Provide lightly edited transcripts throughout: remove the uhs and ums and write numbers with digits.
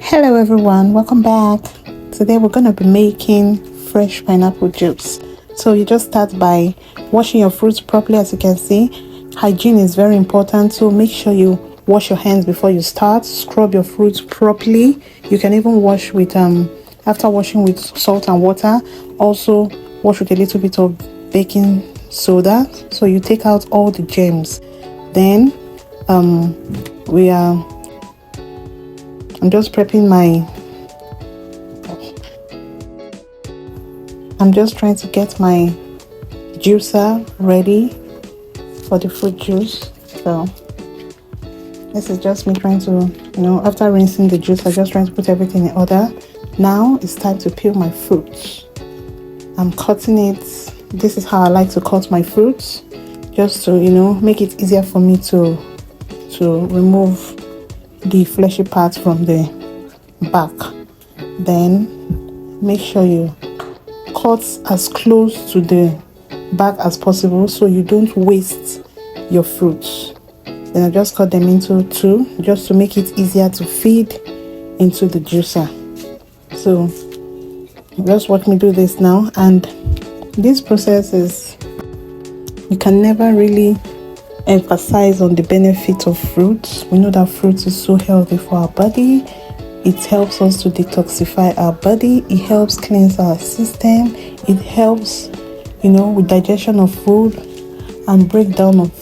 Hello everyone, welcome back. Today we're going to be making fresh pineapple juice. So you just start by washing your fruits properly. As you can see, hygiene is very important, so make sure you wash your hands before you start. Scrub your fruits properly. You can even wash with after washing with salt and water. Also wash with a little bit of baking soda, so you take out all the germs. Then I'm just prepping I'm just trying to get my juicer ready for the fruit juice. So this is just me trying to, after rinsing the juice, I'm just trying to put everything in order. Now it's time to peel my fruits. I'm cutting it. This is how I like to cut my fruits, just to, make it easier for me to remove the fleshy parts from the back. Then make sure you cut as close to the back as possible so you don't waste your fruits. Then I just cut them into two just to make it easier to feed into the juicer. So just watch me do this now. And this process is, you can never really emphasize on the benefit of fruits. We know that fruits is so healthy for our body. It helps us to detoxify our body. It helps cleanse our system. It helps, with digestion of food and breakdown of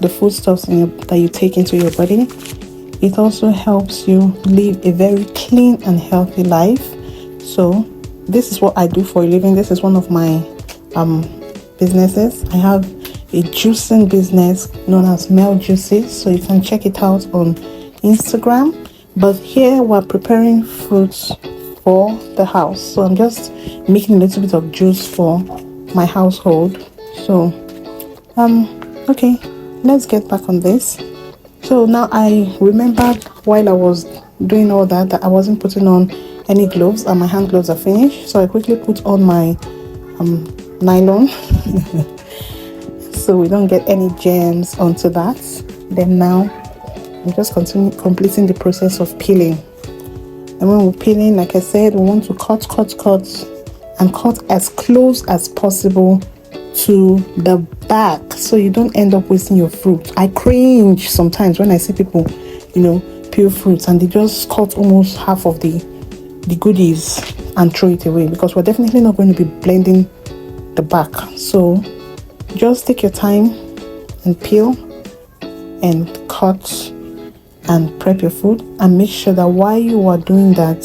the foodstuffs that you take into your body. It also helps you live a very clean and healthy life. So this is what I do for a living. This is one of my businesses. I have a juicing business known as Mel Juices, so you can check it out on Instagram. But here we're preparing fruits for the house, so I'm just making a little bit of juice for my household. So okay, let's get back on this. So now I remembered while I was doing all that I wasn't putting on any gloves, and my hand gloves are finished, so I quickly put on my nylon so we don't get any germs onto that. Then now I'm just completing the process of peeling. And when we're peeling, like I said, we want to cut and cut as close as possible to the back so you don't end up wasting your fruit. I cringe sometimes when I see people peel fruits and they just cut almost half of the goodies and throw it away, because we're definitely not going to be blending the back. So just take your time and peel and cut and prep your food, and make sure that while you are doing that,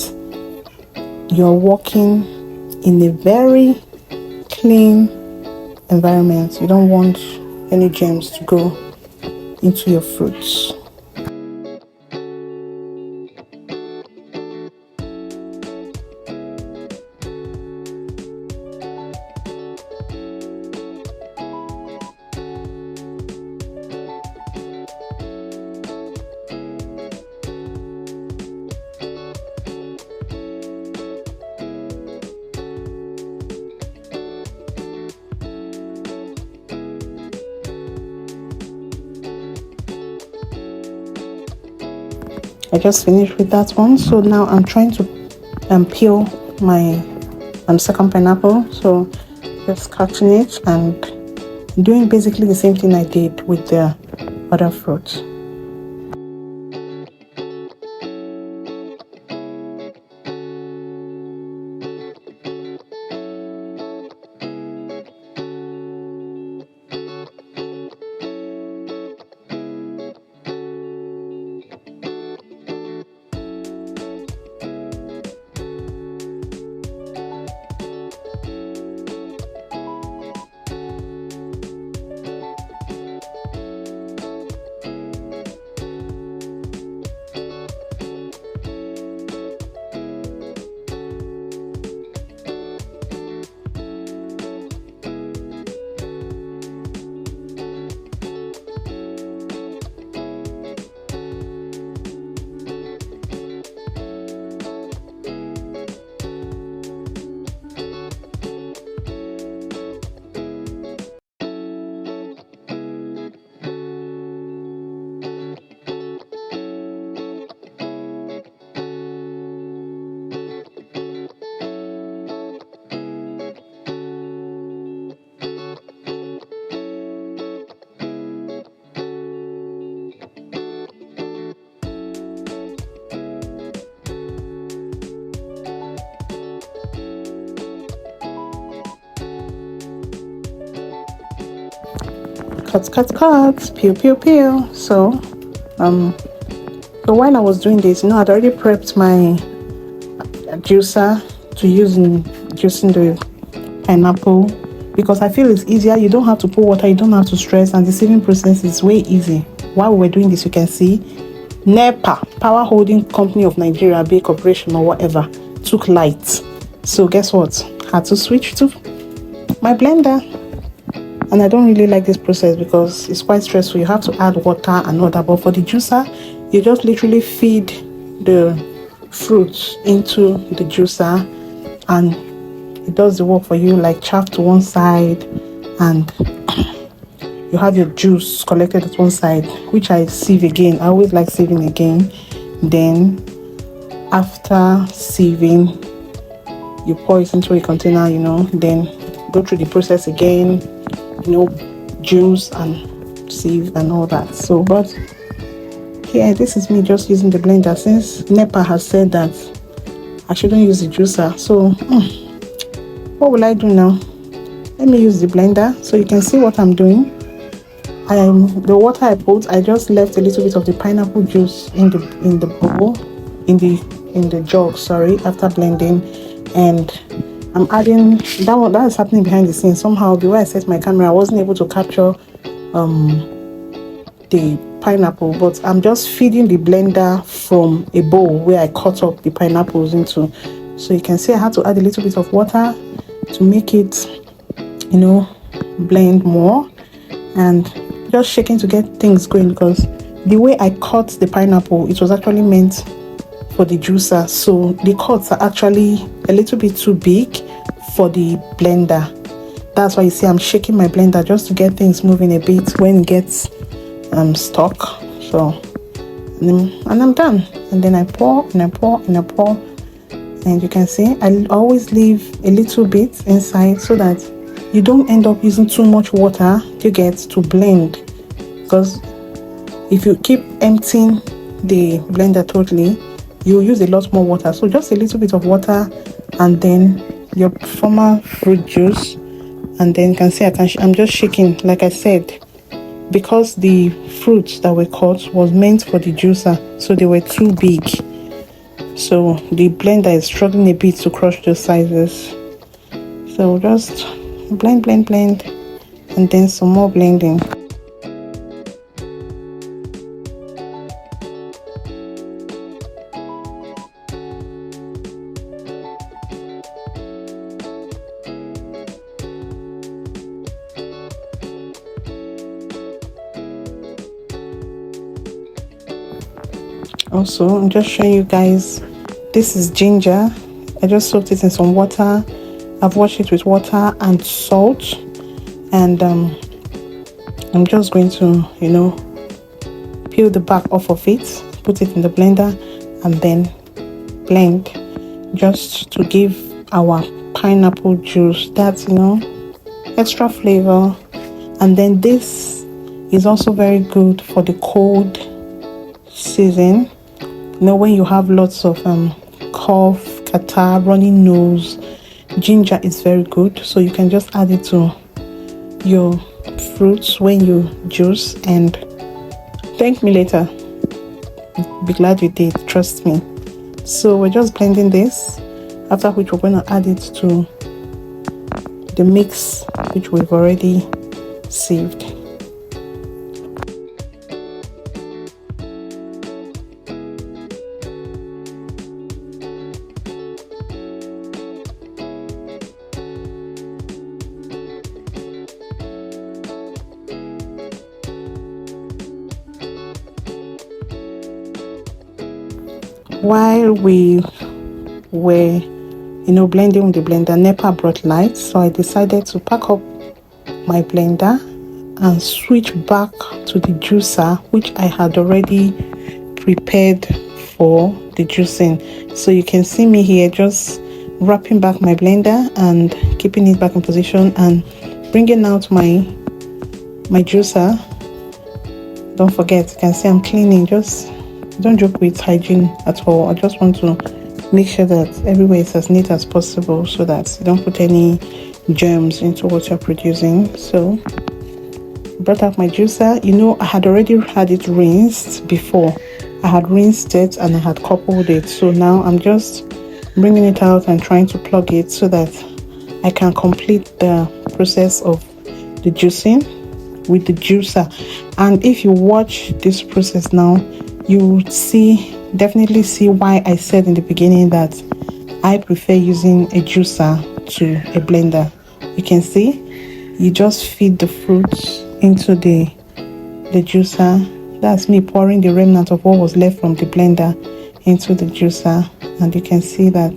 you're working in a very clean environment. You don't want any germs to go into your fruits. I just finished with that one, so now I'm trying to peel my second pineapple. So just cutting it and doing basically the same thing I did with the other fruits. cut, peel, peel, peel. So while I was doing this, you know, I'd already prepped my juicer to use in juicing the pineapple, because I feel it's easier. You don't have to pour water, you don't have to stress, and the sieving process is way easy. While we're doing this, you can see NEPA, Power Holding Company of Nigeria, Bay Corporation or whatever, took light. So guess what? Had to switch to my blender. And I don't really like this process because it's quite stressful. You have to add water and all that. But for the juicer, you just literally feed the fruits into the juicer and it does the work for you, like chaff to one side, and you have your juice collected at one side, which I sieve again. I always like sieving again. Then after sieving, you pour it into a container, you know, then go through the process again, you know, juice and sieve and all that. So but here, this is me just using the blender, since NEPA has said that I shouldn't use the juicer. So what will I do now? Let me use the blender so you can see what I'm doing. The water I put, I just left a little bit of the pineapple juice in the bowl, in the jug, sorry, after blending, and I'm adding that one. That is happening behind the scenes. Somehow the way I set my camera, I wasn't able to capture the pineapple, but I'm just feeding the blender from a bowl where I cut up the pineapples into. So you can see I had to add a little bit of water to make it, you know, blend more, and just shaking to get things going, because the way I cut the pineapple, it was actually meant for the juicer, so the cuts are actually a little bit too big for the blender. That's why you see I'm shaking my blender just to get things moving a bit when it gets stuck. So and I'm done, and then I pour and I pour and I pour, and you can see I always leave a little bit inside so that you don't end up using too much water to get to blend, because if you keep emptying the blender totally, you use a lot more water. So just a little bit of water, and then your former fruit juice, and then you can see I'm just shaking, like I said, because the fruits that were cut was meant for the juicer, so they were too big, so the blender is struggling a bit to crush those sizes. So just blend, and then some more blending. Also, I'm just showing you guys, this is ginger. I just soaked it in some water. I've washed it with water and salt, and I'm just going to, you know, peel the back off of it, put it in the blender, and then blend, just to give our pineapple juice that, you know, extra flavor. And then this is also very good for the cold season, you know, when you have lots of cough, catarrh, runny nose. Ginger is very good, so you can just add it to your fruits when you juice, and thank me later. Be glad you did, trust me. So we're just blending this, after which we're going to add it to the mix which we've already sieved. While we were, you know, blending with the blender, NEPA brought light, so I decided to pack up my blender and switch back to the juicer, which I had already prepared for the juicing. So you can see me here just wrapping back my blender and keeping it back in position and bringing out my juicer. Don't forget, you can see I'm cleaning. Just don't joke with hygiene at all. I just want to make sure that everywhere is as neat as possible, so that you don't put any germs into what you're producing. So brought out my juicer. You know, I had already had it rinsed before. I had rinsed it and I had coupled it. So now I'm just bringing it out and trying to plug it so that I can complete the process of the juicing with the juicer. And if you watch this process now, you definitely see why I said in the beginning that I prefer using a juicer to a blender. You can see you just feed the fruits into the juicer. That's me pouring the remnant of what was left from the blender into the juicer, and you can see that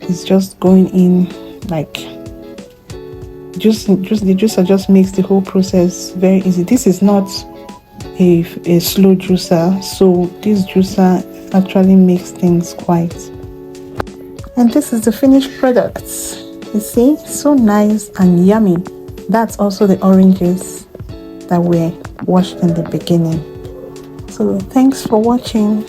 it's just going in like just the juicer just makes the whole process very easy. This is not a slow juicer, so this juicer actually makes things quite. And this is the finished product. You see, so nice and yummy. That's also the oranges that were washed in the beginning. So thanks for watching.